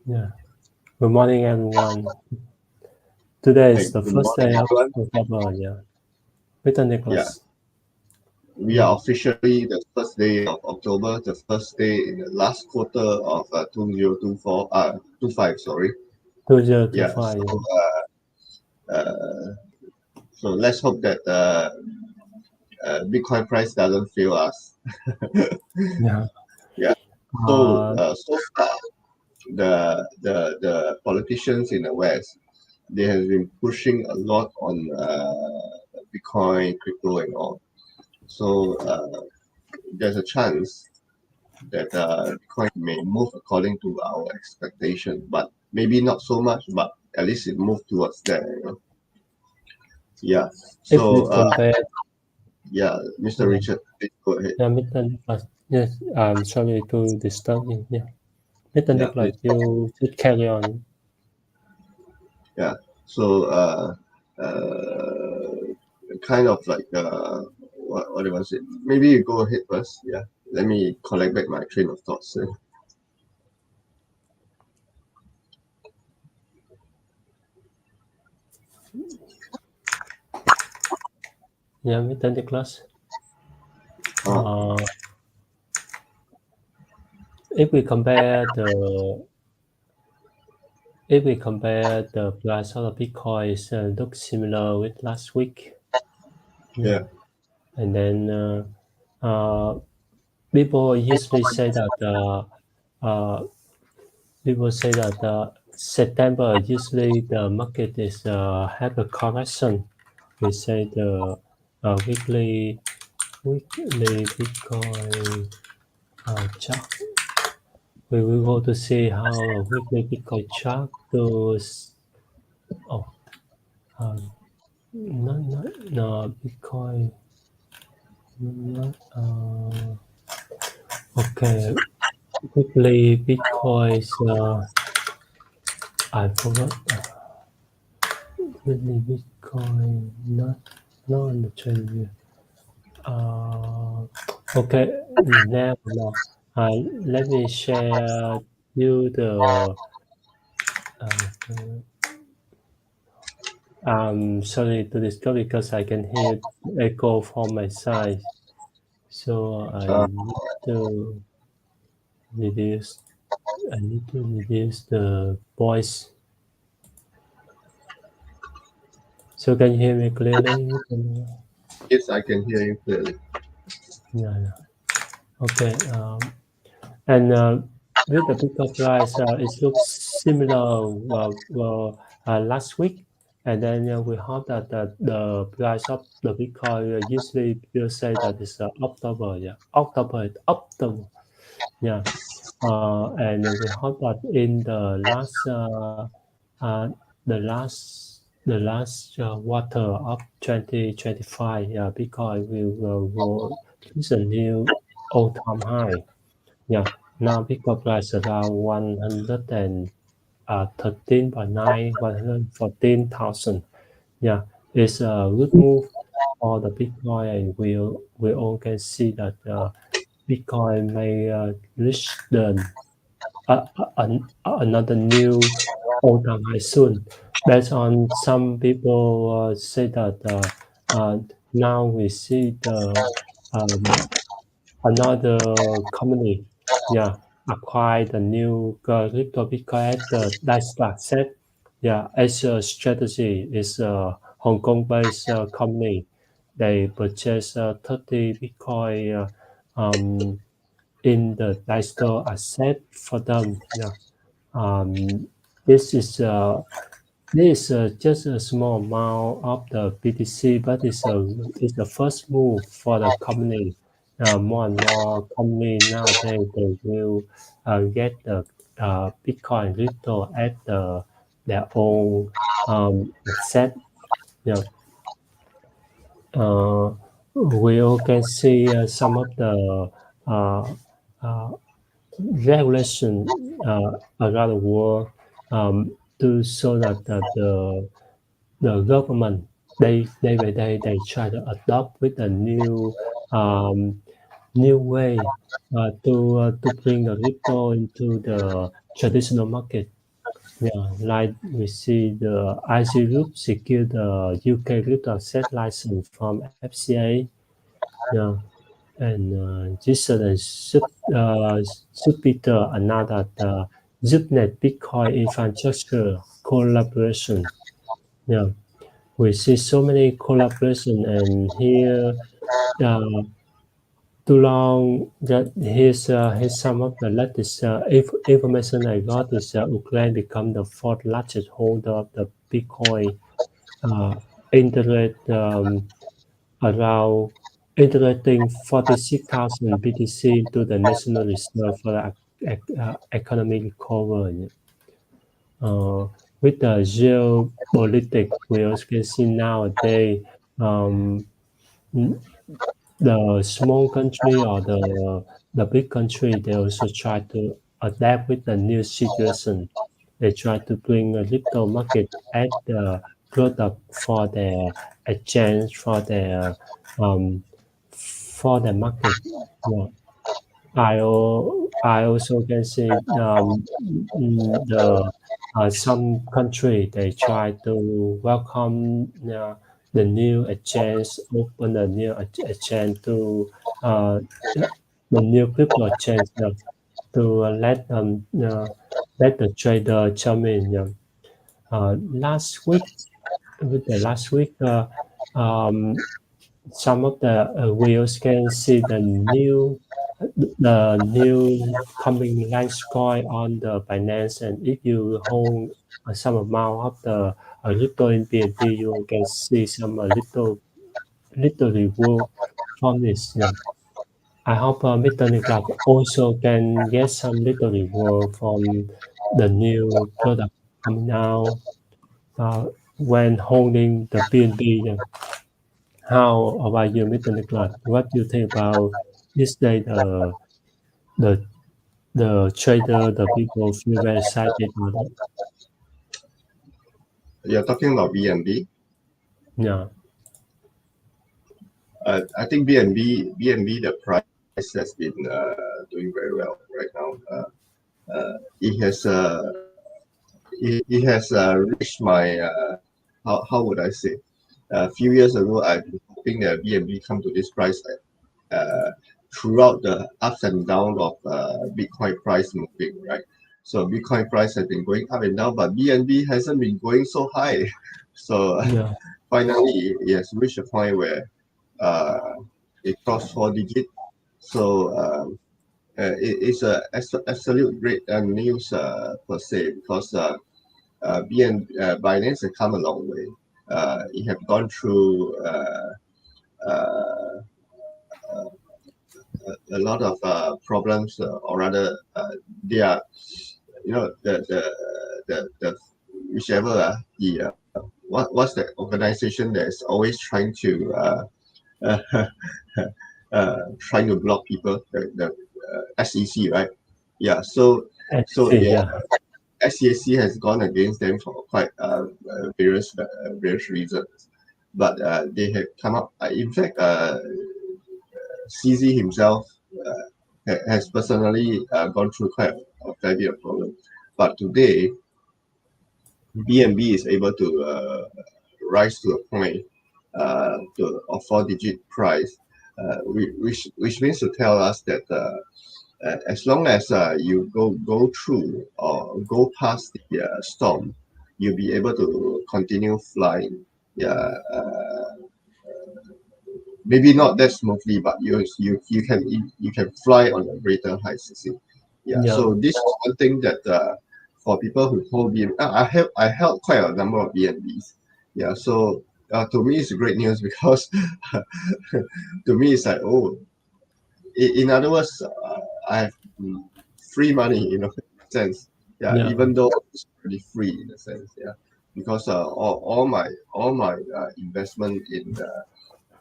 Yeah. Good morning, everyone. Today is the first day of October. Yeah. Mr. Nicholas. We are officially the first day of October, the first day in the last quarter of 2025. Sorry. 2025. So let's hope that Bitcoin price doesn't fail us. Yeah. So so far, the politicians in the West, they have been pushing a lot on Bitcoin, crypto, and all. So there's a chance that Bitcoin may move according to our expectation, but maybe not so much, but at least it moved towards there. Yeah. If we So compare, Mr. Richard, please go ahead. yeah, Mr. Nicholas. Yes, I'm sorry to disturb you. Yeah. Mr. Nicholas, you should carry on. Yeah. So kind of like what do I say? Maybe you go ahead first. Yeah. Let me collect back my train of thoughts. Yeah, Mr. Nicholas. If we compare the price of the Bitcoin, it looks similar with last week. Yeah. And then people usually say that September usually the market is have a correction. We say the weekly Bitcoin chart. We will go to see how a weekly Bitcoin chart goes. Oh, no Bitcoin. Not, okay, weekly Bitcoin is I forgot. Weekly Bitcoin not on the trend view. Okay, now let me share you the. Sorry to disturb because I can hear echo from my side, so I need to reduce. I need to reduce the voice. So can you hear me clearly? Yes, I can hear you clearly. Yeah. Okay. And with the Bitcoin price, it looks similar last week. And then we hope that the price of the Bitcoin usually people say that it's October. Yeah, October. Yeah. And we hope that in the last quarter of 2025, Bitcoin will go to a new all-time high. Yeah, now Bitcoin price around 113.9, 114,000. Yeah, it's a good move for the Bitcoin, and we all can see that Bitcoin may reach another new all-time high soon. Based on some people say that now we see the another company, acquired the new crypto Bitcoin at the Nasdaq set. Yeah, AsiaStrategy is a Hong Kong-based company. They purchased 30 Bitcoin in the Nasdaq asset for them. Yeah, this is just a small amount of the BTC, but it's the first move for the company. More and more company nowadays they will get the Bitcoin crypto at their own asset. Yeah. We all can see some of the uh, regulation around the world to show that the government day by day they try to adopt with the new new way to bring the crypto into the traditional market. Yeah, like we see the IC Group secured the UK crypto asset license from FCA. Yeah, and Jason and Jupiter another the ZipNet Bitcoin infrastructure collaboration. Yeah, we see so many collaboration, and here uh, too long that here's some of the latest information I got is Ukraine become the fourth largest holder of the Bitcoin, integrate around integrating 46,000 BTC into the national reserve for the economic recovery. Uh, with the geopolitics, we also can see nowadays um, the small country or the big country, they also try to adapt with the new situation. They try to bring a crypto market as the product for their exchange for the market. Yeah. I also can see the some country they try to welcome the new exchange, open the new exchange to the new crypto exchange to let the trader come in. Last week, with the last week, um, some of the wheels can see the new coming Litecoin on the Binance, and if you hold some amount of the little in BNB, you can see some little reward from this. Yeah. I hope Mr. Nicholas also can get some little reward from the new product coming out when holding the BNB. Yeah. How about you, Mr. Nicholas? What do you think about this day? The the trader, the people feel very excited about it. You're talking about BNB. Yeah, I think BNB the price has been doing very well right now. It has reached my how would I say? A few years ago, I've been hoping that BNB come to this price throughout the ups and downs of Bitcoin price moving, right? So Bitcoin price has been going up and down, but BNB hasn't been going so high. So yeah, finally, it has reached a point where uh, it crossed 4 digit. So it's a absolute great news per se because Binance has come a long way. It have gone through uh, a lot of problems, or rather, they are, the whichever what's the organization that's always trying to trying to block people, the SEC, right? Yeah. I So see. yeah, Yeah, SEC has gone against them for quite various reasons, but they have come up. In fact, CZ himself has personally gone through quite a fair bit of problem. But today, BNB is able to rise to a point of 4 digit price, which means to tell us that as long as you go through or go past the storm, you'll be able to continue flying. Yeah, maybe not that smoothly, but you can fly on a greater heights. You see, yeah. yeah, So this is one thing that for people who hold BNB, I held quite a number of BNBs. Yeah. So to me, it's great news because to me it's like, oh, in other words, I have free money, in a sense. Yeah, yeah, even though it's pretty free in a sense. Yeah, because all my investment in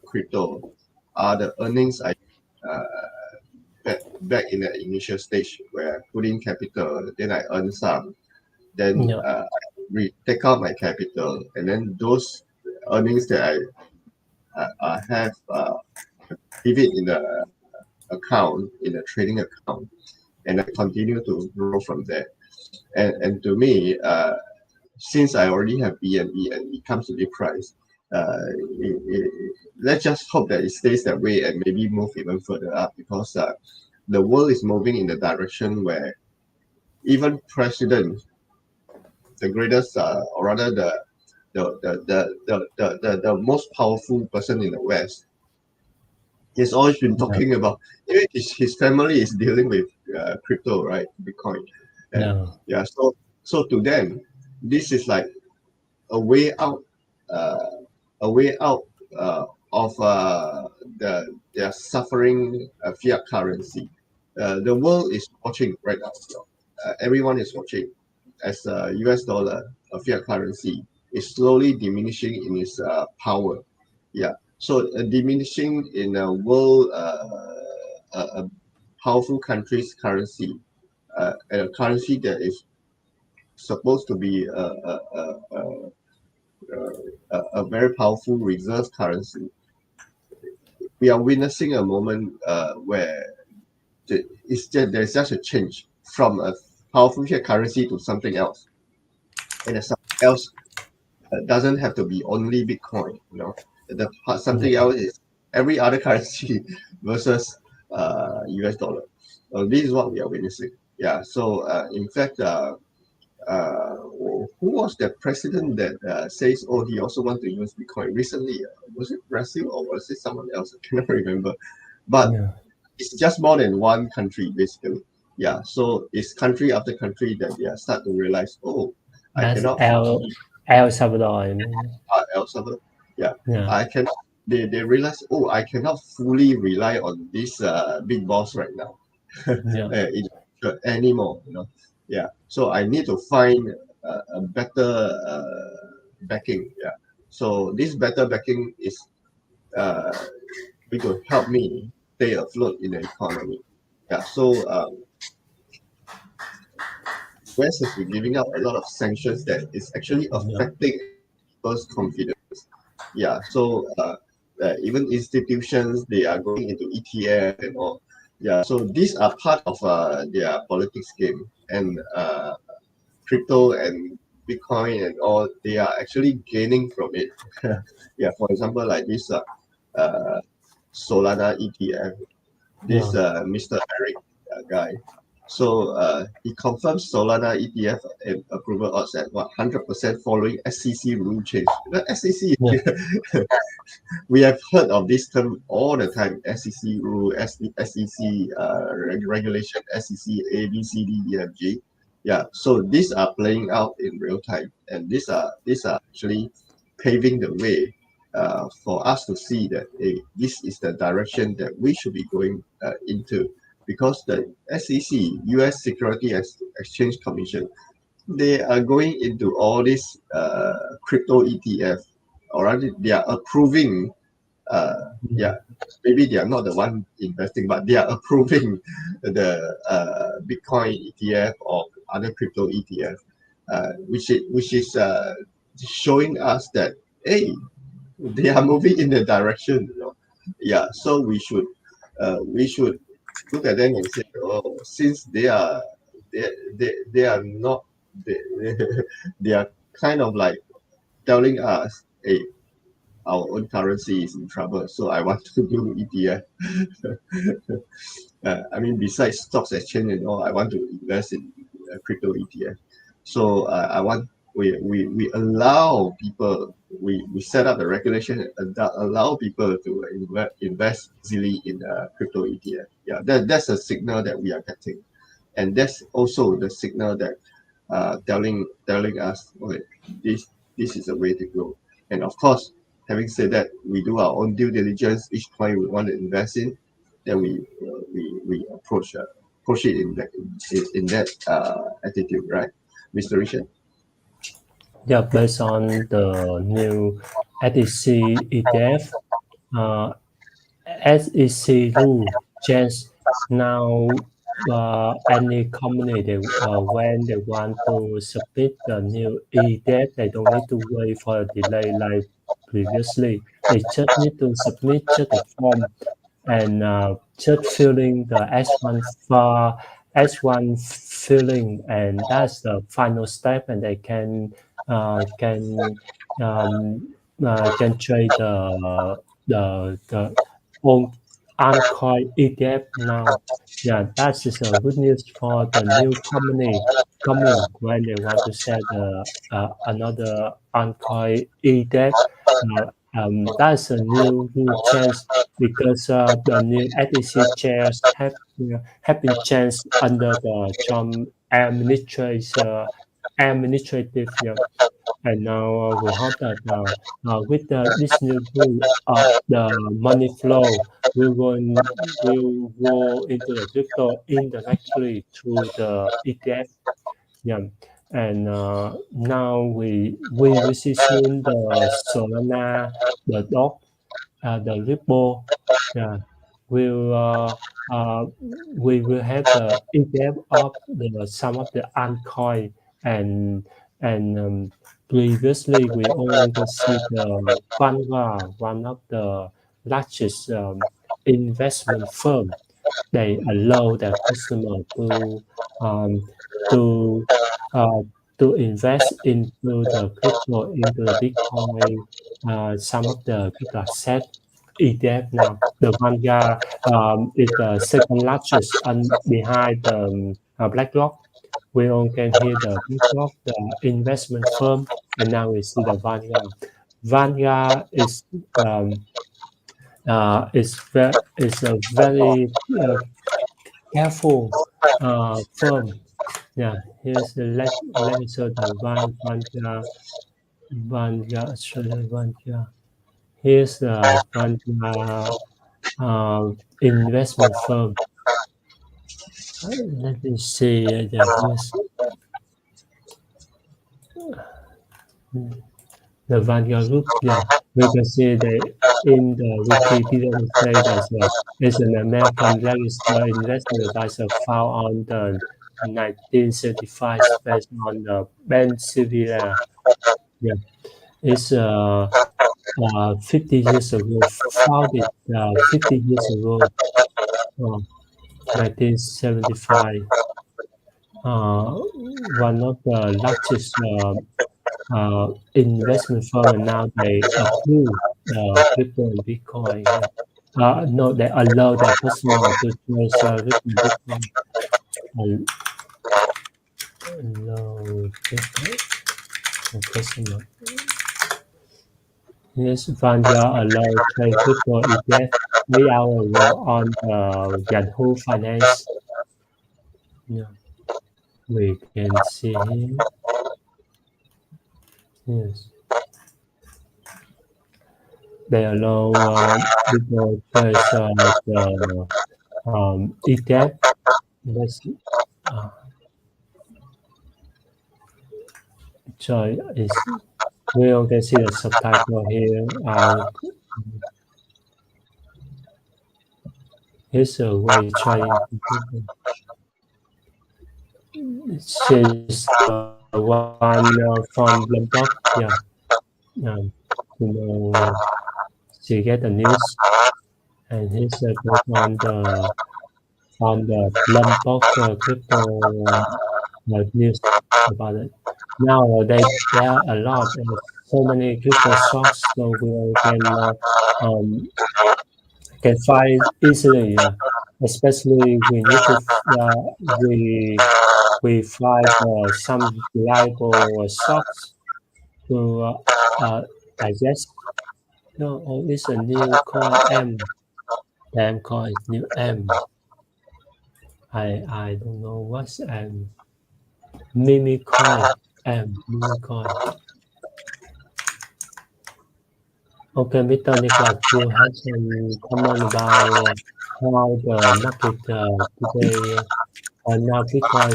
crypto are the earnings I uh, back in the initial stage where I put in capital, then I earn some, then yeah, take out my capital, and then those earnings that I have leave it in the account, in a trading account, and I continue to grow from there. And to me, since I already have BNB and it comes to the price, let's just hope that it stays that way and maybe move even further up, because the world is moving in the direction where even president, the greatest, or rather the most powerful person in the West, he's always been talking about. His family is dealing with crypto, right? Bitcoin, and Yeah. so to them, this is like a way out, uh, a way out of their suffering fiat currency. The world is watching right now. Everyone is watching as US dollar, a fiat currency, is slowly diminishing in its power. Yeah. So diminishing in a world, a powerful country's currency, a currency that is supposed to be a very powerful reserve currency. We are witnessing a moment where there's just a change from a powerful fiat currency to something else, and something else doesn't have to be only Bitcoin. Something else is every other currency versus US dollar. This is what we are witnessing. Yeah. So in fact, who was the president that says, oh, he also wants to use Bitcoin recently? Was it Brazil or was it someone else? I cannot remember. But it's just more than one country, basically. Yeah. So it's country after country that they start to realize, oh, I That's cannot. El Salvador. El Salvador. Yeah. Yeah. I cannot. They realize, oh, I cannot fully rely on this big boss right now anymore. Yeah. So I need to find a better backing. Yeah. So this better backing is going to help me stay afloat in the economy. Yeah. So West has been giving out a lot of sanctions that is actually affecting people's confidence. Yeah. So even institutions, they are going into ETF and all. Yeah. So these are part of their politics game, and crypto and Bitcoin and all, they are actually gaining from it. Yeah. For example, like this Solana ETF, this Mr. Eric guy. So he confirms Solana ETF and approval odds at 100% following SEC rule change. The SEC, we have heard of this term all the time. SEC rule, SEC regulation, SEC A, B, C, D, E, F, G. Yeah. So these are playing out in real time, and these are actually paving the way for us to see that this is the direction that we should be going into, because the SEC, U.S. Exchange Commission, they are going into all this crypto ETF, or rather they are approving. Yeah, maybe they are not the one investing, but they are approving the Bitcoin ETF or other crypto ETF, which is showing us that hey, they are moving in the direction. Yeah, so we should look at them and say, oh, since they are not they, they are kind of like telling us, hey, our own currency is in trouble, so I want to do ETF. I mean, besides stocks exchange and all, I want to invest in crypto ETF. So I want we allow people, we set up the regulation that allow people to invest easily in crypto ETF. Yeah, that's a signal that we are getting, and that's also the signal that telling us, okay, this is a way to go. And of course, having said that, we do our own due diligence. Each coin we want to invest in, then we approach it in that attitude, right, Mr. Richard? Yeah, based on the new SEC ETF, SEC rule change now. Any company when they want to submit the new ETF, they don't need to wait for a delay like previously. They just need to submit just the form and just filling the S1 filling, and that's the final step, and they uh, can can trade the own Anchorage ETF now. Yeah, that is a good news for the new company coming when they want to set another Anchorage ETF. That's a new chance because the new SEC chairs have been changed under the Trump administrative. Yeah. And now we hope that with this new rule, the money flow will go into the crypto indirectly through the ETF. Yeah. And now we will see soon the Solana, the dog, the Ripple. Yeah. Will we will have the ETF of the some of the altcoin, and and previously we only can see the Vanguard, one of the largest investment firm. They allow their customer um, to uh, to invest into the crypto, into the Bitcoin, some of the crypto asset ETF now. The Vanguard is the second largest behind the BlackRock. We all can hear the BlackRock, the investment firm, and now we see the Vanguard. Vanguard is a very careful firm. Yeah, here's the let me show the Vanguard Australia Vanguard. Here's the Vanguard investment firm. Let me see. Yeah, here's the Vanguard Group. Yeah, we can see in the Wikipedia they say that it's an American registered investment advisor found on the 1975 based on the Pennsylvania. Yeah, it's 50 years ago, founded 50 years ago, 1975. One of the largest investment firm, and now they approve crypto and Bitcoin. Yeah. No, they allow their customer to trade crypto and Bitcoin. Allow crypto and customer. Yes, Vanguard allowed trade crypto ETF 3 hours ago on Yahoo Finance. Yeah, we can see here. Yes. They allow people trade the ETF. Let's so it's we all can see the subtitle here. Here's a way trading. She's one from Bloomberg. Yeah. You know, she get the news, and here's a click on the Bloomberg crypto news about it. Now there are a lot, so many crypto stocks, so we can find easily. Especially we need to we find some reliable stocks to digest. No, oh, it's a new coin M. The M coin is new M. I don't know what's M. Mimi coin M. Mimi coin. Okay, Mr. Nicholas, you have some comment about how the market today now Bitcoin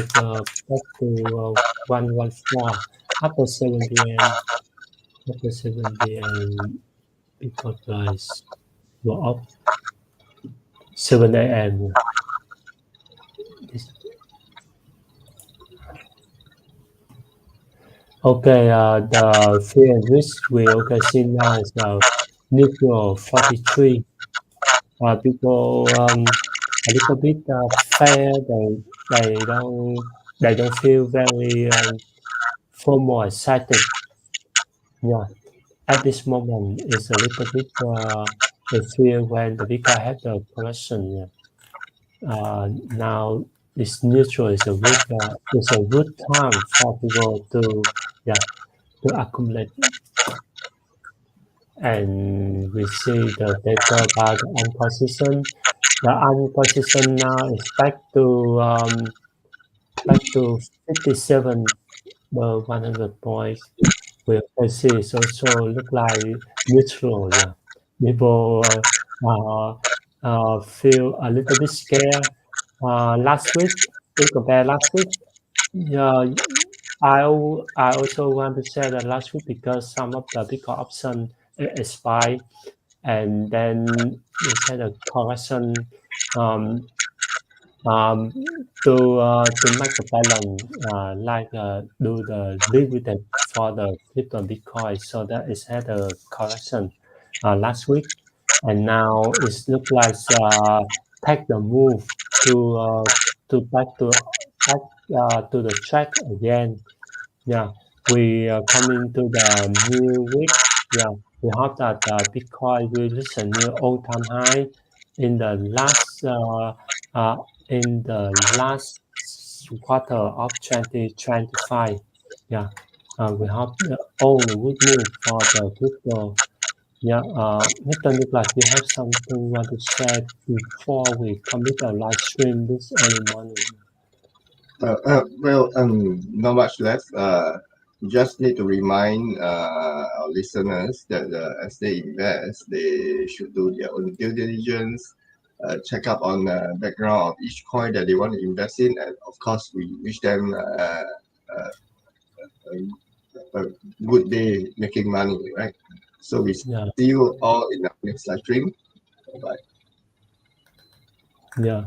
back to 114 after 7 p.m. After 7 p.m. Bitcoin price go up 7 a.m. Okay, the fear and risk we okay see now is neutral 43. people a little bit fair. They don't feel very FOMO excited. Yeah, at this moment it's a little bit they feel when the Bitcoin had the correction. Yeah. Now it's neutral. It's a good time for people to yeah to accumulate. And we see the data about the unposition. The unposition now is back to 57 100 points. We can see it's also look like neutral. Yeah, people feel a little bit scared. Last week, if compare last week, yeah, I also want to say that last week because some of the Bitcoin option expired, and then we said a correction um, um, to make the balance do the dividend for the crypto Bitcoin, so that it had a correction last week, and now it's look like take the move to back to the track again. Yeah, we come into the new week. Yeah, we hope that Bitcoin will reach a new all-time high in the last uh, quarter of 2025. Yeah, we hope all the good news for the crypto. Yeah, Mr. Nicholas, you have something you want to share before we commit a live stream this early morning? Not much left. Just need to remind our listeners that as they invest, they should do their own due diligence, check up on the background of each coin that they want to invest in, and of course, we wish them a good day making money, right? So we see Yeah. you all in the next live stream. Bye. Yeah.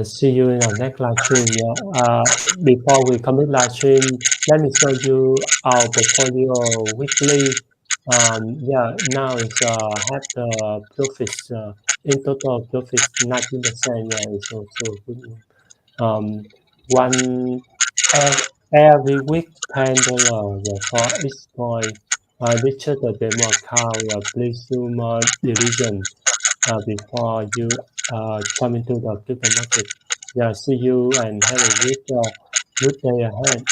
See you in our next live stream. Yeah. Before we commit live stream, let me show you our portfolio weekly. Yeah, now it's have the profits in total profits 19%. Yeah, it's also good. One every week $10. Yeah, for each coin. Register the demo account. Yeah, please do more diligence before you jump into the crypto market. Yeah, see you and have a good day ahead.